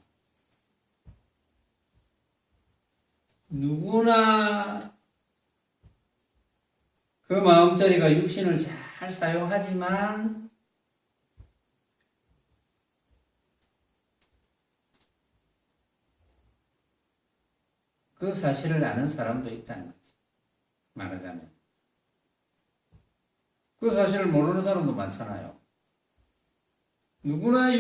누구나 그 마음 자리가 육신을 잘 사용하지만, 그 사실을 아는 사람도 있다는 거지. 말하자면. 그 사실을 모르는 사람도 많잖아요. 누구나 이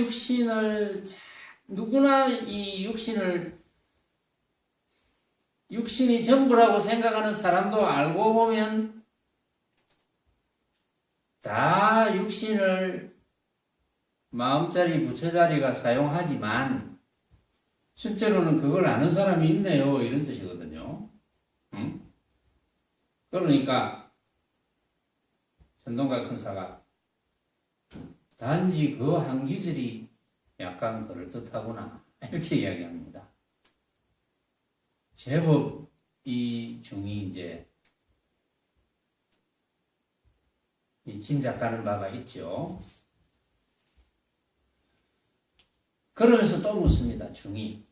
육신이 전부라고 생각하는 사람도 알고 보면 다 육신을 마음자리, 부처자리가 사용하지만 실제로는 그걸 아는 사람이 있네요. 이런 뜻이거든요. 응? 그러니까 천동각 선사가 단지 그 한 기절이 약간 그럴듯하구나 이렇게 이야기합니다. 제법 이 중이 이제 짐작가는 바가 있죠. 그러면서 또 묻습니다. 중이.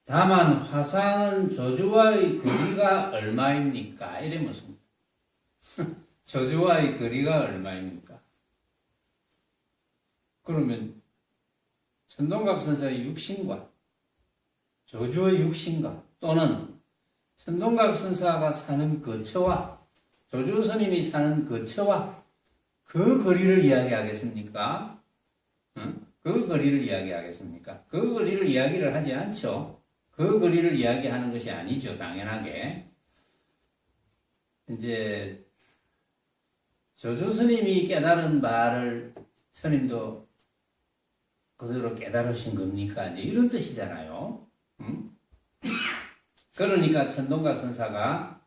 다만 화상은 저주와의 거리가 얼마입니까? 이래 묻습니다. 저주와의 거리가 얼마입니까? 그러면 천동각 선사의 육신과 저주의 육신과 또는 천동각 선사가 사는 거처와 조주 스님이 사는 거처와 그 거리를 이야기하겠습니까? 응? 그 거리를 이야기하겠습니까? 그 거리를 이야기를 하지 않죠. 그 거리를 이야기하는 것이 아니죠. 당연하게. 이제 조주 스님이 깨달은 바를 스님도 그대로 깨달으신 겁니까? 이제 이런 뜻이잖아요. 응? 그러니까 천동각 선사가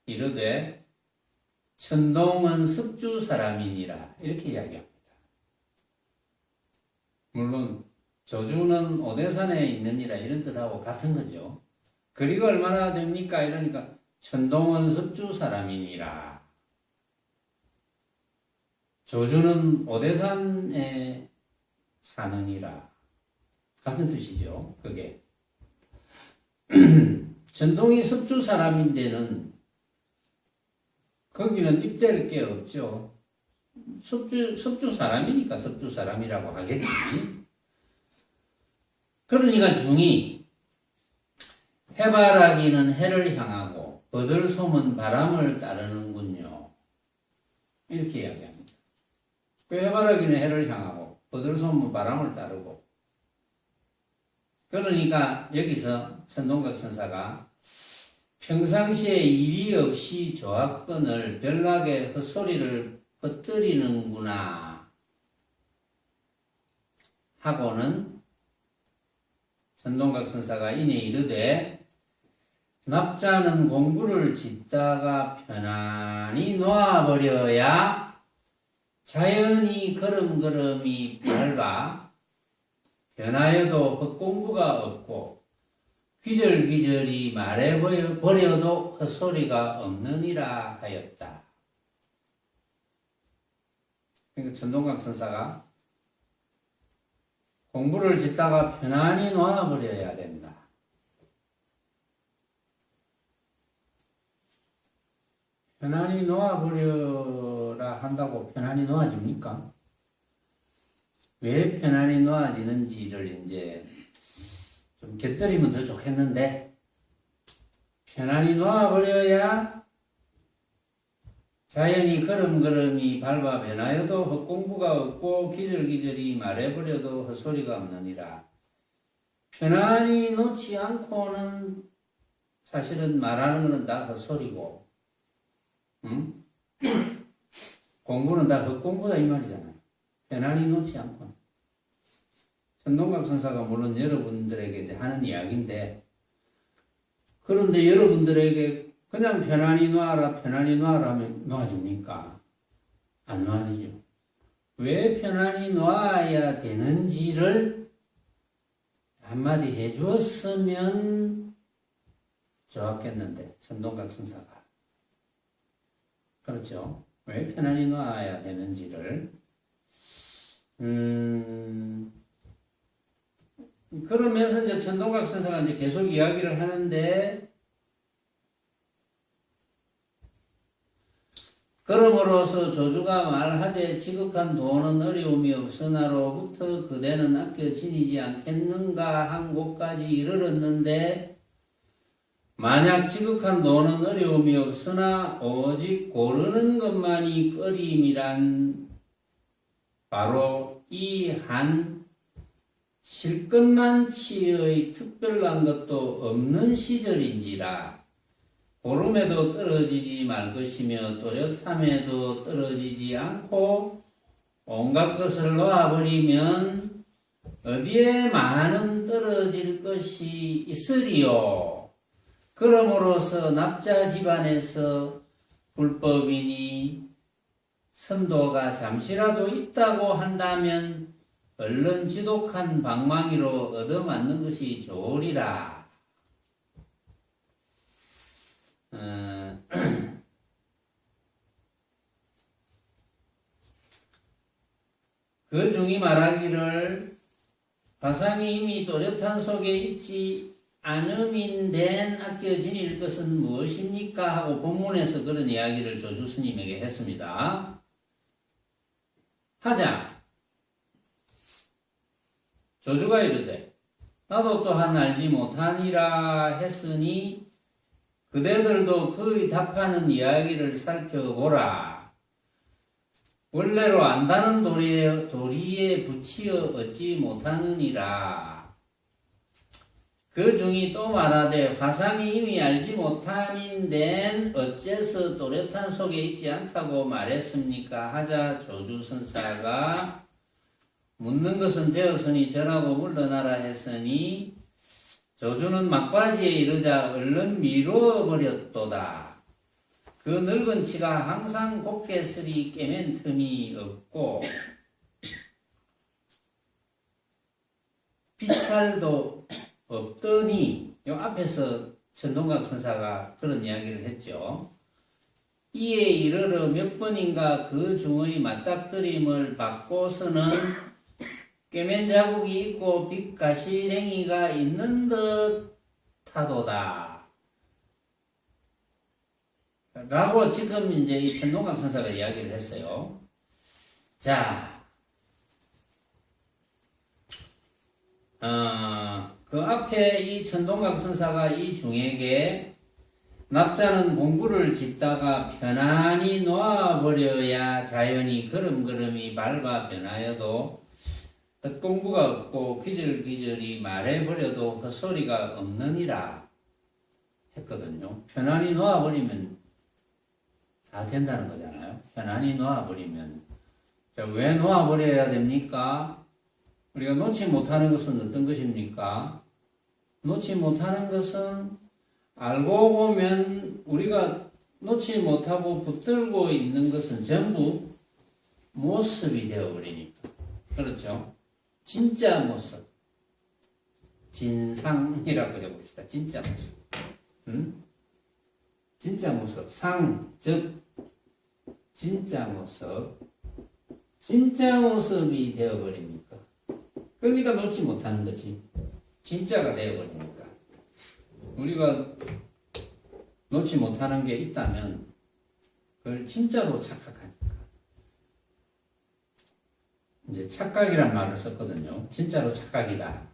이르되 천동은 습주 사람이니라 이렇게 이야기합니다. 물론 조주는 오대산에 있느니라 이런 뜻하고 같은 거죠. 거리가 얼마나 됩니까? 이러니까 천동은 습주 사람이니라. 조주는 오대산에 사느니라. 같은 뜻이죠. 그게. 천동이 습주 사람인데는 거기는 입댈 게 없죠. 섭주 사람이니까 섭주 사람이라고 하겠지. 그러니까 중이 해바라기는 해를 향하고 버들솜은 바람을 따르는군요. 이렇게 이야기합니다. 그 해바라기는 해를 향하고 버들솜은 바람을 따르고 그러니까 여기서 천동각 선사가 평상시에 일이 없이 조합건을 별나게 헛소리를 퍼뜨리는구나 하고는 천동각 선사가 이내 이르되 납자는 공부를 짓다가 편안히 놓아버려야 자연히 걸음걸음이 밟아 변하여도 헛공부가 없고 귀절귀절이 말해버려도 헛소리가 없느니라 하였다. 그러니까 천동각 선사가 공부를 짓다가 편안히 놓아버려야 된다. 편안히 놓아버려라 한다고 편안히 놓아집니까? 왜 편안히 놓아지는지를 이제 좀 곁들이면 더 좋겠는데 편안히 놓아버려야 자연이 걸음걸음이 밟아 변하여도 헛공부가 없고 기절기절이 말해버려도 헛소리가 없느니라. 편안히 놓지 않고는 사실은 말하는 것은 다 헛소리고 응? 공부는 다 헛공부다 이 말이잖아요. 편안히 놓지 않고. 천동각 선사가 물론 여러분들에게 이제 하는 이야기인데 그런데 여러분들에게 그냥 편안히 놔라 하면 놓아집니까? 안 놓아지죠. 왜 편안히 놔야 되는지를 한마디 해주었으면 좋았겠는데 천동각 선사가 그렇죠. 왜 편안히 놔야 되는지를 그러면서 이제 천동각 선사가 이제 계속 이야기를 하는데 그러므로서 조주가 말하되 지극한 돈은 어려움이 없으나로부터 그대는 아껴 지니지 않겠는가 한 곳까지 이르렀는데 만약 지극한 돈은 어려움이 없으나 오직 고르는 것만이 꺼림이란 바로 이 한 실끝만치의 특별한 것도 없는 시절인지라 보름에도 떨어지지 말 것이며 또렷함에도 떨어지지 않고 온갖 것을 놓아버리면 어디에 많은 떨어질 것이 있으리요. 그러므로서 납자 집안에서 불법이니 선도가 잠시라도 있다고 한다면 얼른 지독한 방망이로 얻어맞는 것이 좋으리라. 그 중이 말하기를 화상이 이미 또렷한 속에 있지 않음인된 아껴 지닐 것은 무엇입니까? 하고 본문에서 그런 이야기를 조주 스님에게 했습니다. 하자. 조주가 이르되 나도 또한 알지 못하니라 했으니 그대들도 그의 답하는 이야기를 살펴보라. 원래로 안다는 도리에 붙이어 얻지 못하느니라. 그 중이 또 말하되 화상이 이미 알지 못함인된 어째서 또렷한 속에 있지 않다고 말했습니까? 하자 조주 선사가 묻는 것은 되었으니 전하고 물러나라 했으니 조주는 막바지에 이르자 얼른 미루어버렸도다. 그 늙은 치가 항상 곱게 쓰리 깨맨 틈이 없고 빗살도 없더니 요 앞에서 천동각 선사가 그런 이야기를 했죠. 이에 이르러 몇 번인가 그 중의 맞닥뜨림을 받고서는 깨맨 자국이 있고 빛가시랭이가 있는 듯 하도다. 라고 지금 이제 이 천동각 선사가 이야기를 했어요. 자, 그 앞에 이 천동각 선사가 이 중에게 납자는 공부를 짓다가 편안히 놓아버려야 자연히 걸음걸음이 밟아 변하여도 헛공부가 없고 기절기절이 말해버려도 헛소리가 없느니라 했거든요. 편안히 놓아버리면 다 된다는 거잖아요. 편안히 놓아버리면. 자, 왜 놓아버려야 됩니까? 우리가 놓지 못하는 것은 어떤 것입니까? 놓지 못하는 것은 알고 보면 우리가 놓지 못하고 붙들고 있는 것은 전부 모습이 되어버리니까. 그렇죠? 진짜 모습. 진상이라고 해봅시다. 진짜 모습. 진짜 모습. 상, 즉, 진짜 모습. 진짜 모습이 되어버리니까. 그러니까 놓지 못하는 거지. 진짜가 되어버리니까. 우리가 놓지 못하는 게 있다면 그걸 진짜로 착각하니까. 이제 착각이란 말을 썼거든요. 진짜로 착각이다.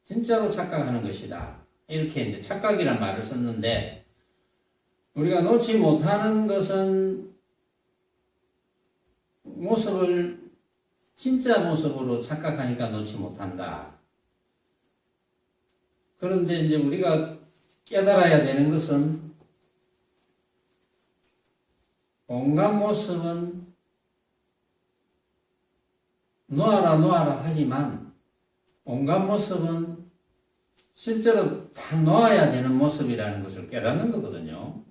진짜로 착각하는 것이다. 이렇게 이제 착각이란 말을 썼는데 우리가 놓지 못하는 것은 모습을 진짜 모습으로 착각하니까 놓지 못한다. 그런데 이제 우리가 깨달아야 되는 것은 온갖 모습은 놓아라 하지만 온갖 모습은 실제로 다 놓아야 되는 모습이라는 것을 깨닫는 거거든요.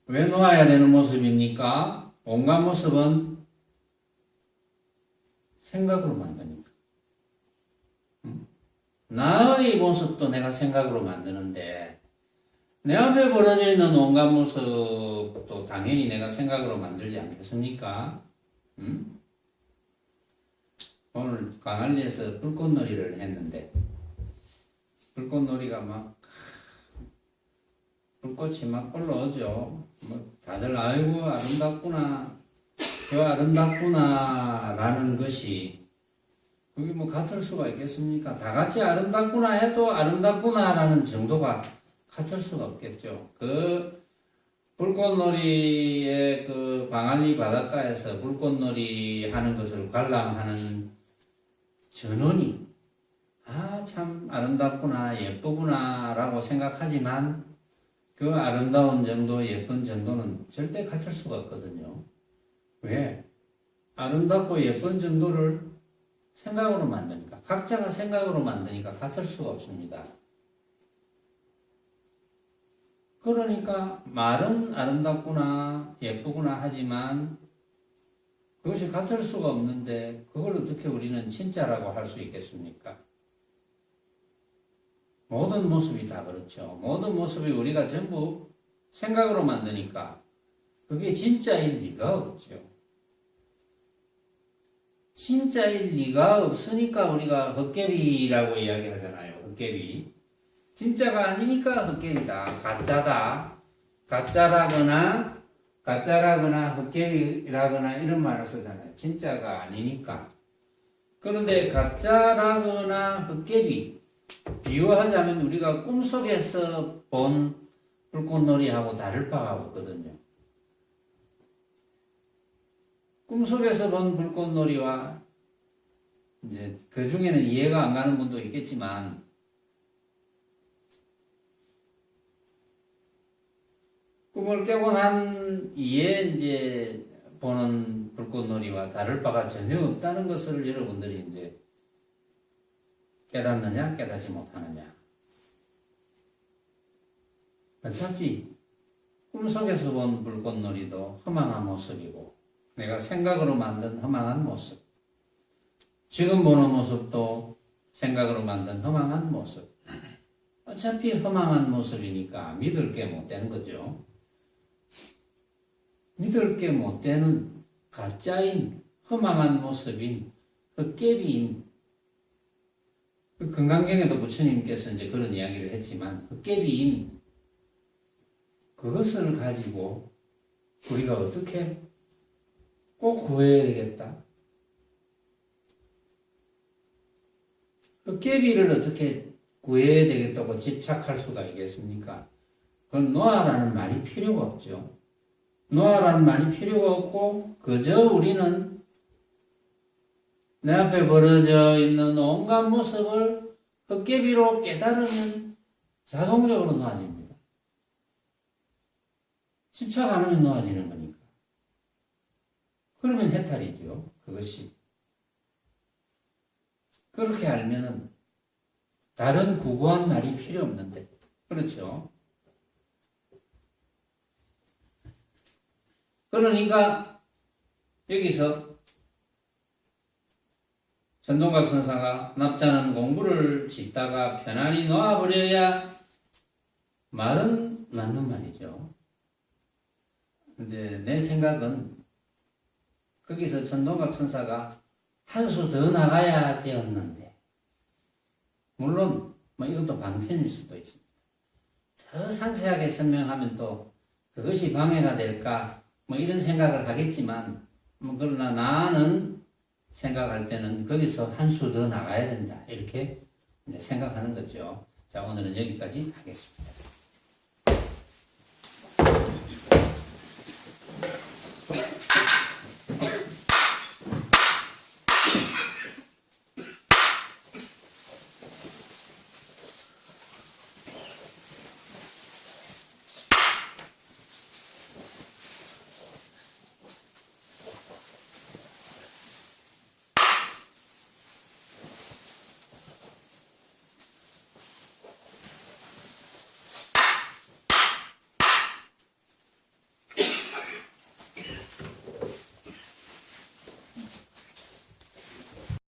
왜 놓아야 되는 모습입니까? 온갖 모습은 생각으로 만드니까. 나의 모습도 내가 생각으로 만드는데 내 앞에 벌어져 있는 온갖 모습도 당연히 내가 생각으로 만들지 않겠습니까? 오늘 광안리에서 불꽃놀이를 했는데 불꽃놀이가 막 불꽃이 막 올라오죠. 뭐 다들 아이고 아름답구나 저 아름답구나 라는 것이 그게 뭐 같을 수가 있겠습니까? 다 같이 아름답구나 해도 아름답구나 라는 정도가 같을 수가 없겠죠. 그 불꽃놀이의 그 광안리 바닷가에서 불꽃놀이 하는 것을 관람하는 전원이 참 아름답구나 예쁘구나 라고 생각하지만 그 아름다운 정도, 예쁜 정도는 절대 갖출 수가 없거든요. 왜? 아름답고 예쁜 정도를 생각으로 만드니까, 각자가 생각으로 만드니까 갖출 수가 없습니다. 그러니까 말은 아름답구나 예쁘구나 하지만 그것이 갖출 수가 없는데 그걸 어떻게 우리는 진짜라고 할 수 있겠습니까? 모든 모습이 다 그렇죠. 모든 모습이 우리가 전부 생각으로 만드니까 그게 진짜일 리가 없죠. 진짜일 리가 없으니까 우리가 헛개비라고 이야기하잖아요. 헛개비. 진짜가 아니니까 헛개비다. 가짜다. 가짜라거나 헛개비라거나 이런 말을 쓰잖아요. 진짜가 아니니까. 그런데 가짜라거나 헛개비 비유하자면 우리가 꿈속에서 본 불꽃놀이하고 다를 바가 없거든요. 꿈속에서 본 불꽃놀이와 이제 그 중에는 이해가 안 가는 분도 있겠지만 꿈을 깨고 난 이에 이제 보는 불꽃놀이와 다를 바가 전혀 없다는 것을 여러분들이 이제 깨닫느냐, 깨닫지 못하느냐. 어차피 꿈속에서 본 불꽃놀이도 허망한 모습이고, 내가 생각으로 만든 허망한 모습. 지금 보는 모습도 생각으로 만든 허망한 모습. 어차피 허망한 모습이니까 믿을 게 못 되는 거죠. 믿을 게 못 되는 가짜인 허망한 모습인 헛개비인 금강경에도 부처님께서 이제 그런 이야기를 했지만 헛개비인 그것을 가지고 우리가 어떻게 꼭 구해야 되겠다. 헛개비를 어떻게 구해야 되겠다고 집착할 수가 있겠습니까? 그건 놓아라는 말이 필요가 없죠. 놓아라는 말이 필요가 없고 그저 우리는 내 앞에 벌어져 있는 온갖 모습을 헛개비로 깨달으면 자동적으로 놓아집니다. 집착 안 하면 놓아지는 거니까. 그러면 해탈이죠. 그것이. 그렇게 알면은 다른 구구한 말이 필요 없는데. 그렇죠. 그러니까 여기서 전동각 선사가 납자는 공부를 짓다가 편안히 놓아버려야 말은 맞는 말이죠. 근데 내 생각은 거기서 전동각 선사가 한 수 더 나가야 되었는데, 물론 뭐 이것도 방편일 수도 있습니다. 더 상세하게 설명하면 또 그것이 방해가 될까 뭐 이런 생각을 하겠지만, 그러나 나는 생각할 때는 거기서 한 수 더 나가야 된다 이렇게 생각하는 거죠. 자, 오늘은 여기까지 하겠습니다.